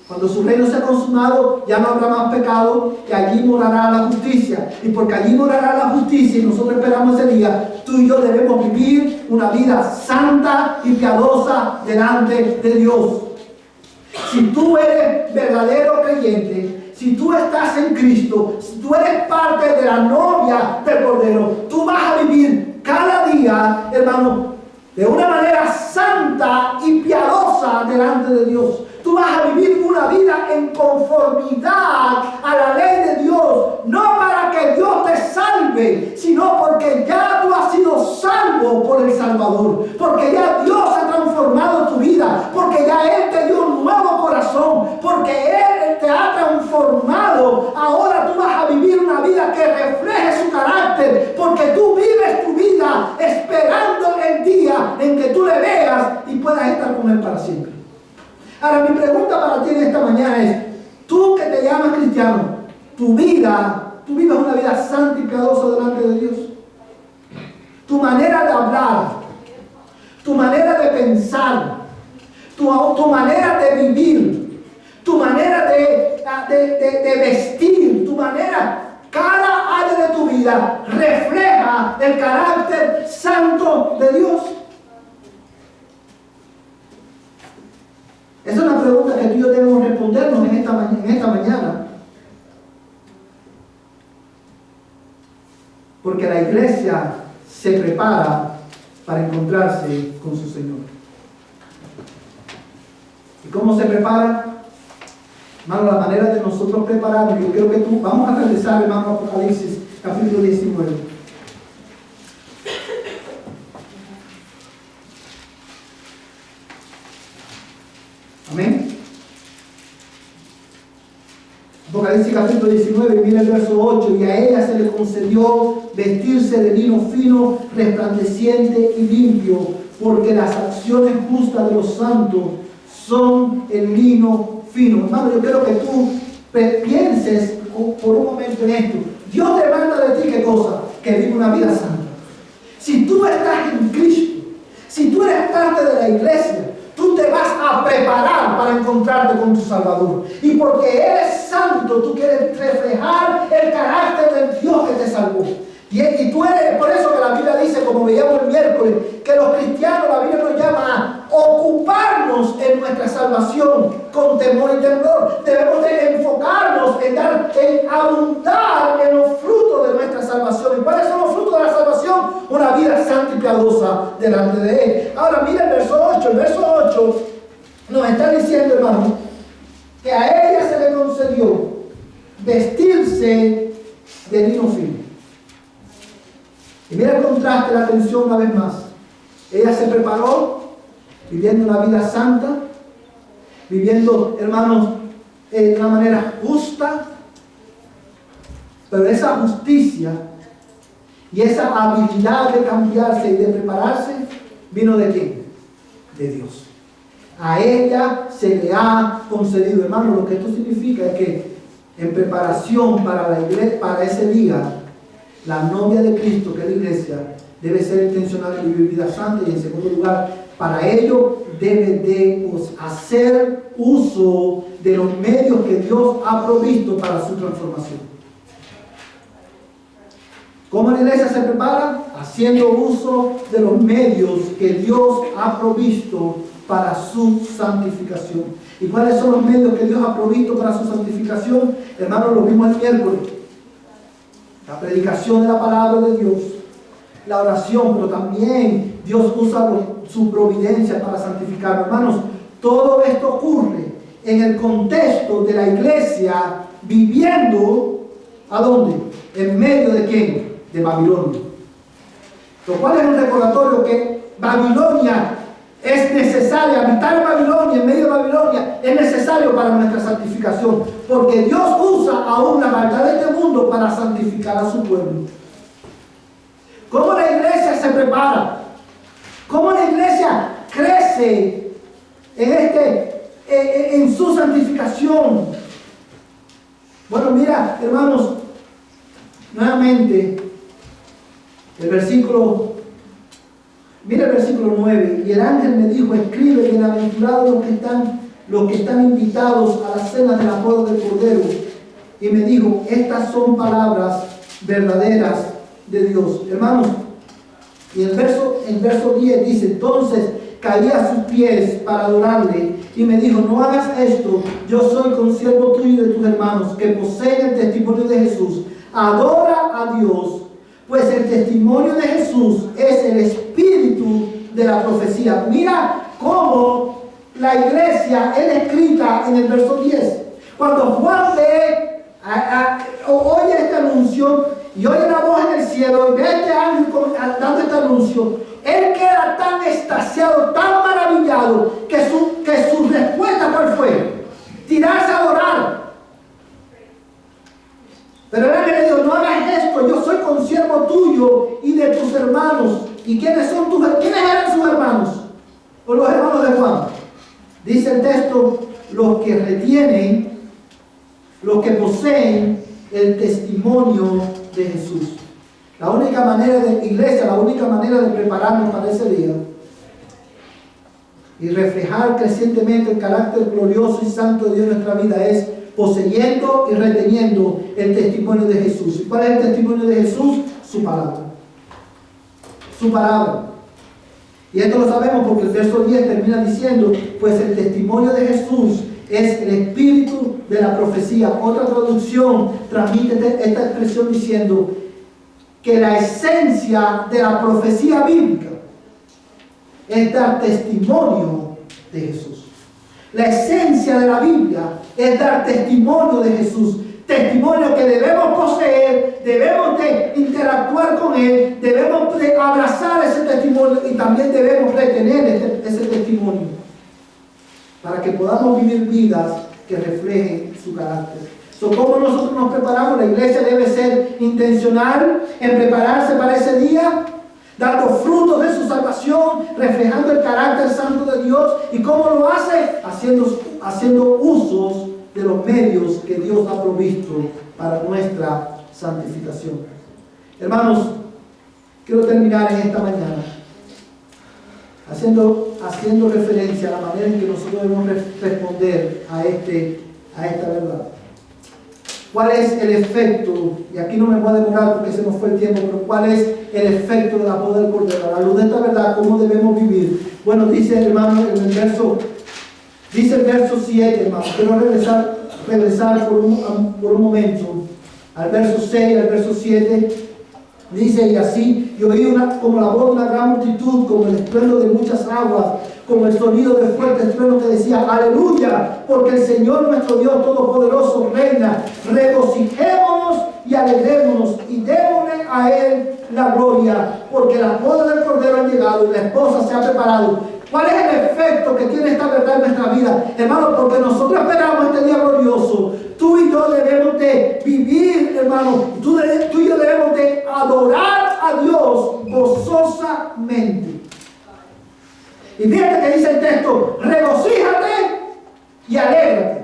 cuando su reino sea consumado, ya no habrá más pecado, que allí morará la justicia. Y porque allí morará la justicia y nosotros esperamos ese día, tú y yo debemos vivir una vida santa y piadosa delante de Dios. Si tú eres verdadero creyente, si tú estás en Cristo, si tú eres parte de la novia del Cordero, tú vas a vivir cada día, hermano, de una manera santa y piadosa delante de Dios. Tú vas a vivir una vida en conformidad a la ley de Dios, no para que Dios te salve, sino porque ya tú has sido salvo por el Salvador, porque ya Dios ha transformado tu vida, porque ya Él te dio un nuevo corazón, porque Él te ha transformado. Ahora tú vas a vivir una vida que refleje su carácter, porque tú vives tu vida esperando el día en que tú le veas y puedas estar con Él para siempre. Ahora, mi pregunta para ti en esta mañana es, tú que te llamas cristiano, tú vives una vida santa y piadosa delante de Dios. Tu manera de hablar, tu manera de pensar, tu manera de vivir, tu manera de vestir, tu manera, cada área de tu vida refleja el carácter santo de Dios. Esa es una pregunta que tú y yo debemos respondernos en esta mañana. Porque la iglesia se prepara para encontrarse con su Señor. ¿Y cómo se prepara? Hermano, la manera de nosotros prepararnos, yo quiero que vamos a regresar, hermano, a Apocalipsis, capítulo 19. Amén. Apocalipsis capítulo 19, mira el verso 8. Y a ella se le concedió vestirse de lino fino, resplandeciente y limpio, porque las acciones justas de los santos son el lino fino. Hermano, yo quiero que tú pienses por un momento en esto. Dios demanda de ti, ¿qué cosa? Que viva una vida santa. Si tú estás en Cristo, si tú eres parte de la iglesia, tú te vas a preparar para encontrarte con tu Salvador. Y porque Él es santo, tú quieres reflejar el carácter del Dios que te salvó. Y tú eres, por eso que la Biblia dice, como veíamos el miércoles, que los cristianos, la Biblia nos llama a ocuparnos en nuestra salvación con temor y temblor. Debemos de enfocarnos en abundar en los frutos de nuestra salvación. ¿Y cuáles son los frutos de la salvación? Una vida santa y piadosa delante de Él. Ahora mira el verso 8. El verso 8 nos está diciendo, hermano, que a ella se le concedió vestirse de lino fino. Y mira el contraste, la atención una vez más. Ella se preparó viviendo una vida santa, viviendo, hermanos, de una manera justa, pero esa justicia y esa habilidad de cambiarse y de prepararse vino ¿de quién? De Dios. A ella se le ha concedido, hermano. Lo que esto significa es que en preparación para la iglesia, para ese día, la novia de Cristo, que es la iglesia, debe ser intencional en vivir vida santa. Y en segundo lugar, para ello debe de hacer uso de los medios que Dios ha provisto para su transformación. ¿Cómo la iglesia se prepara? Haciendo uso de los medios que Dios ha provisto para su santificación. ¿Y cuáles son los medios que Dios ha provisto para su santificación? Hermanos, lo vimos el miércoles. La predicación de la palabra de Dios, la oración, pero también Dios usa su providencia para santificar. Hermanos, todo esto ocurre en el contexto de la iglesia viviendo, ¿a dónde? En medio de ¿quién? De Babilonia. Lo cual es un recordatorio que Babilonia es necesaria, habitar en Babilonia, en medio de Babilonia, es necesario para nuestra santificación, porque Dios usa aún la maldad de este mundo para santificar a su pueblo. ¿Cómo la iglesia se prepara? ¿Cómo la iglesia crece en su santificación? Bueno, mira, hermanos, nuevamente, mira el versículo 9. Y el ángel me dijo: escribe, bienaventurados los que están invitados a la cena de la boda del Cordero. Y me dijo: estas son palabras verdaderas de Dios. Hermanos, y el verso 10 dice: entonces caí a sus pies para adorarle, y me dijo: no hagas esto, yo soy consiervo tuyo y de tus hermanos que poseen el testimonio de Jesús. Adora a Dios, pues el testimonio de Jesús es el espíritu de la profecía. Mira cómo la iglesia es escrita en el verso 10. Cuando Juan oye este anuncio y oye la voz en el cielo y ve a este ángel dando este anuncio, él queda tan extasiado, tan maravillado, que su respuesta, ¿cuál fue? Tirarse a adorar. Pero el ángel le dijo: no hagas esto, yo soy consiervo tuyo y de tus hermanos. ¿Y quiénes eran sus hermanos? O los hermanos de Juan. Dice el texto: los que retienen, los que poseen el testimonio de Jesús. La única manera de prepararnos para ese día y reflejar crecientemente el carácter glorioso y santo de Dios en nuestra vida es poseyendo y reteniendo el testimonio de Jesús. ¿Y cuál es el testimonio de Jesús? Su palabra. Su palabra. Y esto lo sabemos porque el verso 10 termina diciendo: pues el testimonio de Jesús es el espíritu de la profecía. Otra traducción transmite esta expresión diciendo que la esencia de la profecía bíblica es dar testimonio de Jesús. La esencia de la Biblia es dar testimonio de Jesús. Testimonio que debemos poseer, debemos de interactuar con él, debemos de abrazar ese testimonio y también debemos retener ese testimonio para que podamos vivir vidas que reflejen su carácter. ¿Cómo nosotros nos preparamos? La iglesia debe ser intencional en prepararse para ese día, dando frutos de su salvación, reflejando el carácter santo de Dios. ¿Y cómo lo hace? Haciendo usos de los medios que Dios ha provisto para nuestra santificación. Hermanos, quiero terminar en esta mañana haciendo referencia a la manera en que nosotros debemos responder a esta verdad. ¿Cuál es el efecto? Y aquí no me voy a demorar porque se nos fue el tiempo, pero ¿cuál es el efecto de la boda del Cordero? A la luz de esta verdad, ¿cómo debemos vivir? Bueno, dice, hermano, dice el verso 7, hermano. Quiero regresar por un momento al verso 6, al verso 7. Dice: y así, y oí como la voz de una gran multitud, como el estruendo de muchas aguas, como el sonido de fuerte estruendo que decía: aleluya, porque el Señor nuestro Dios Todopoderoso reina. Regocijémonos y alegrémonos y démosle a Él la gloria, porque las bodas del Cordero han llegado y la esposa se ha preparado. ¿Cuál es el efecto que tiene esta verdad en nuestra vida? Hermano, porque nosotros esperamos este día glorioso. Tú y yo debemos de vivir, hermano. Tú y yo debemos de adorar a Dios gozosamente. Y fíjate que dice el texto: regocíjate y alégrate.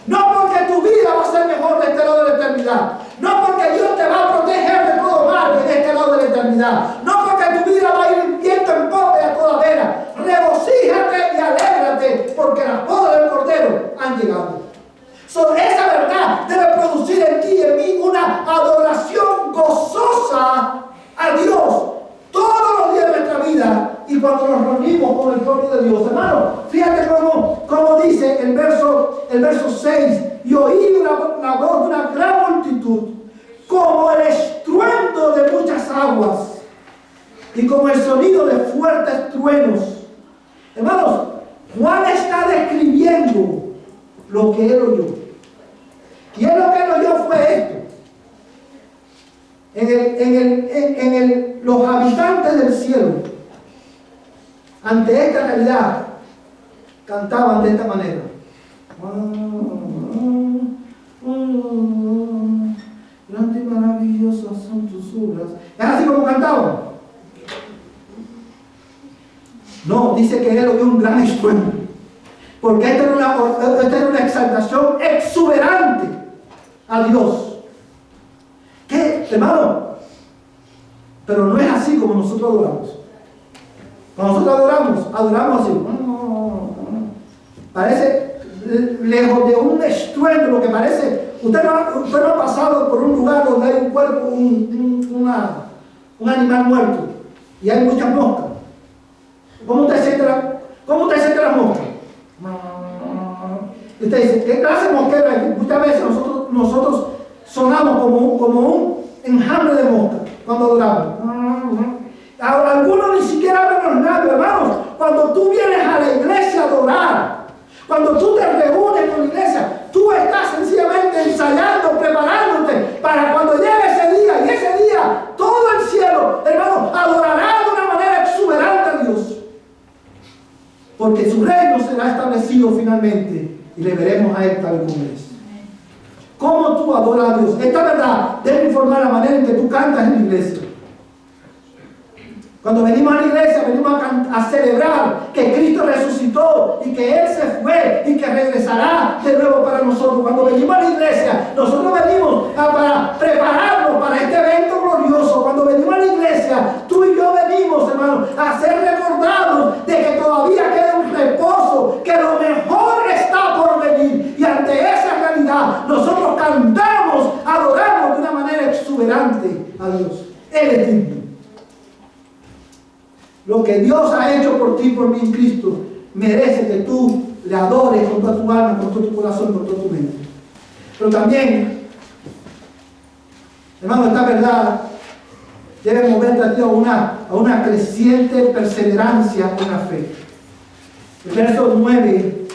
No porque tu vida va a ser mejor de este lado de la eternidad. No porque Dios te va a proteger de todo mal de este lado de la eternidad. No porque tu vida va a ir viento en popa y a toda vela. Regocíjate y alégrate porque las bodas del Cordero han llegado. Esa verdad debe producir en ti y en mí una adoración gozosa a Dios todos los días de nuestra vida y cuando nos reunimos con el pueblo de Dios. Hermano, fíjate cómo dice el verso 6: y oí la voz de una gran multitud, como el estruendo de muchas aguas y como el sonido de fuertes truenos. Hermanos, Juan está describiendo lo que él oyó. Y él lo que él oyó fue esto. Los habitantes del cielo, ante esta realidad, cantaban de esta manera: grandes y maravillosas son tus obras. ¿Es así como cantaban? No, dice que él oyó un gran estruendo, porque esta era una exaltación exuberante. a Dios. ¿Qué, hermano? Pero no es así como nosotros adoramos. Cuando nosotros adoramos así. Parece lejos de un estruendo, lo que parece. Usted no ha pasado por un lugar donde hay un cuerpo, un animal muerto y hay muchas moscas. ¿Cómo usted siente la mosca? Usted dice, ¿qué clase de mosquera hay? Muchas veces nosotros sonamos como un enjambre de moscas cuando adoramos. Algunos ni siquiera abren los labios, hermanos. Cuando tú vienes a la iglesia a adorar, cuando tú te reúnes con la iglesia, tú estás sencillamente ensayando, preparándote para cuando llegue ese día, y ese día todo el cielo, hermano, adorará de una manera exuberante a Dios. Porque su reino será establecido finalmente y le veremos a Él tal como es. ¿Cómo tú adoras a Dios? Esta verdad debe informar la manera en que tú cantas en la iglesia. Cuando venimos a la iglesia, venimos a celebrar que Cristo resucitó y que Él se fue y que regresará de nuevo para nosotros. Cuando venimos a la iglesia, nosotros venimos para prepararnos para este evento glorioso. Cuando venimos a la iglesia, tú y yo venimos, hermano, a ser recordados de que todavía queda un reposo, que lo mejor está por venir. Y ante esa realidad, nosotros cantamos, adoramos de una manera exuberante a Dios. Él es digno. Lo que Dios ha hecho por ti, por mí en Cristo, merece que tú le adores con toda tu alma, con todo tu corazón, con toda tu mente. Pero también, hermano, esta verdad debe moverte a ti a una creciente perseverancia en la fe. El verso 9,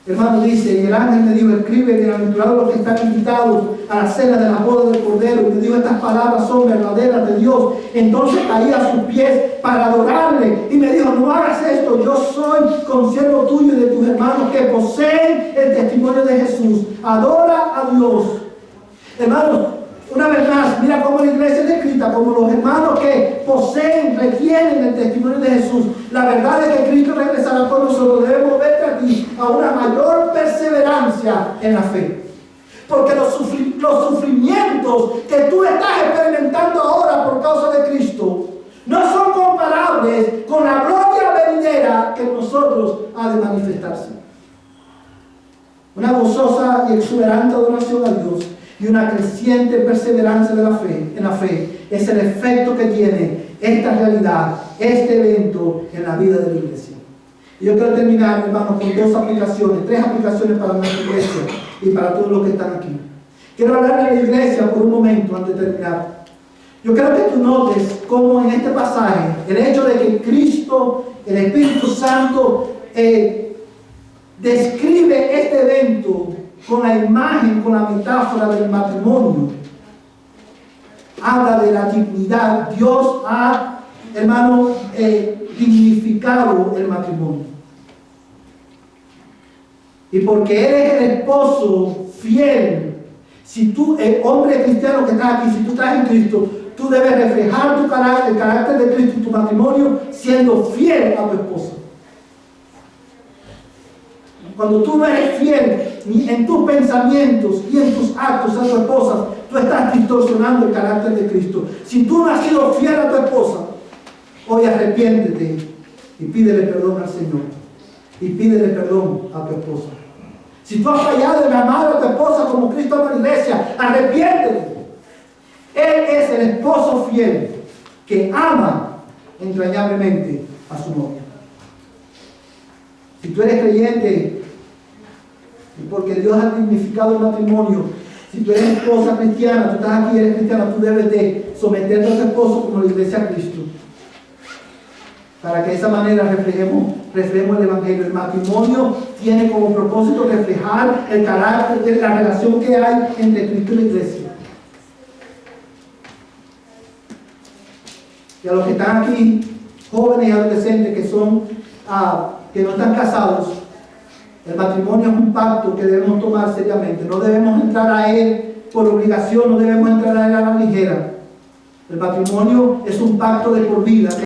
hermano, dice: y el ángel me dijo, escribe, bienaventurados los que están invitados a la cena de la boda del Cordero. Y me dijo, estas palabras son verdaderas de Dios. Entonces caí a sus pies para adorarle. Y me dijo, no hagas esto, yo soy consiervo tuyo y de tus hermanos que poseen el testimonio de Jesús. Adora a Dios. Hermanos, una vez más, mira cómo la iglesia es descrita como los hermanos que poseen, retienen el testimonio de Jesús. La verdad es que Cristo regresará con nosotros. Debemos verte a ti a una mayor perseverancia en la fe. Porque los sufrimientos que tú estás experimentando ahora por causa de Cristo no son comparables con la gloria venidera que en nosotros ha de manifestarse. Una gozosa y exuberante adoración a Dios y una creciente perseverancia de en la fe es el efecto que tiene esta realidad, este evento en la vida de la iglesia. Y yo quiero terminar, hermanos, con tres aplicaciones para nuestra iglesia y para todos los que están aquí. Quiero hablar de la iglesia por un momento antes de terminar. Yo quiero que tú notes cómo en este pasaje el hecho de que Cristo, el Espíritu Santo, describe este evento con la imagen, con la metáfora del matrimonio, habla de la dignidad. Dios ha, hermano, dignificado el matrimonio. Y porque Él es el esposo fiel, si tú, hombre cristiano que estás aquí, si tú estás en Cristo, tú debes reflejar el carácter de Cristo en tu matrimonio siendo fiel a tu esposa. Cuando tú no eres fiel ni en tus pensamientos y en tus actos a tu esposa, tú estás distorsionando el carácter de Cristo. Si tú no has sido fiel a tu esposa, hoy arrepiéntete y pídele perdón al Señor. Y pídele perdón a tu esposa. Si tú has fallado en amar a tu esposa como Cristo ama a la iglesia, arrepiéntete. Él es el esposo fiel que ama entrañablemente a su novia. Si tú eres creyente, y porque Dios ha dignificado el matrimonio, si tú eres esposa cristiana, tú estás aquí y eres cristiana, tú debes de someterte a tu esposo como la iglesia a Cristo. Para que de esa manera reflejemos el Evangelio. El matrimonio tiene como propósito reflejar el carácter de la relación que hay entre Cristo y la iglesia. Y a los que están aquí, jóvenes y adolescentes que no están casados, el matrimonio es un pacto que debemos tomar seriamente. No debemos entrar a él por obligación, no debemos entrar a él a la ligera. El matrimonio es un pacto de por vida.